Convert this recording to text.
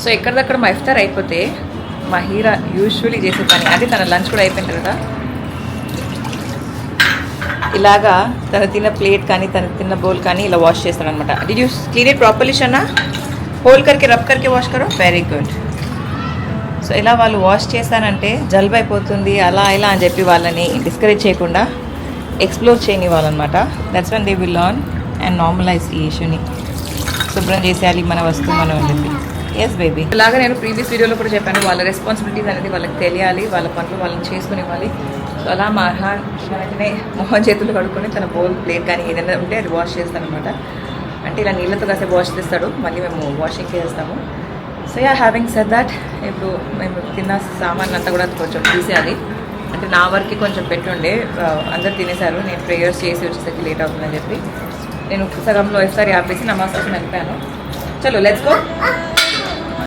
So ఎక్కడిదక్కడ మా ఇఫ్తార్ అయిపోతే మా హీరా యూజువలీ చేసే పని అది తన లంచ్ కూడా అయిపోయింది కదా, ఇలాగా తను తిన్న ప్లేట్ కానీ తను తిన్న బౌల్ కానీ ఇలా వాష్ చేస్తాడు అనమాట. Did you clean it properly షన్నా? హోల్ కర్కే రబ్ కర్కే వాష్ కరో. Very good. సో ఇలా వాళ్ళు వాష్ చేశానంటే జలుబు అయిపోతుంది అలా ఇలా అని చెప్పి వాళ్ళని డిస్కరేజ్ చేయకుండా ఎక్స్ప్లోర్ చేయని వాళ్ళనమాట. That's one they will learn and normalize ఈ ఇష్యూని. శుభ్రం చేసేయాలి మన వస్తువు మనం అని చెప్పి. Yes baby. ఇలాగా నేను ప్రీవియస్ వీడియోలో కూడా చెప్పాను, వాళ్ళ రెస్పాన్సిబిలిటీస్ అనేది వాళ్ళకి తెలియాలి, వాళ్ళ పనులు వాళ్ళని చేసుకుని ఇవ్వాలి. సో అలా మా వెంటనే మొహం చేతులు కడుక్కొని తన బౌల్ ప్లేట్ కానీ ఏదైనా ఉంటే అది వాష్ చేస్తాను అనమాట. అంటే ఇలా నీళ్ళతో కాసేపు వాష్ చేస్తాడు, మళ్ళీ మేము వాషింగ్ చేస్తాము. So yeah having said that, ఇప్పుడు మేము తిన్న సామాన్ అంతా కూడా కొంచెం తీసేయాలి. అంటే నా వరకు కొంచెం పెట్టుండే, అందరు తినేశారు. నేను ప్రేయర్స్ చేసి వచ్చేసరికి లేట్ అవుతుందని చెప్పి నేను సగంలో ఒకసారి ఆపేసి నమాజ్ కోసం వెళ్ళిపోయాను. చలో లెట్స్ గో.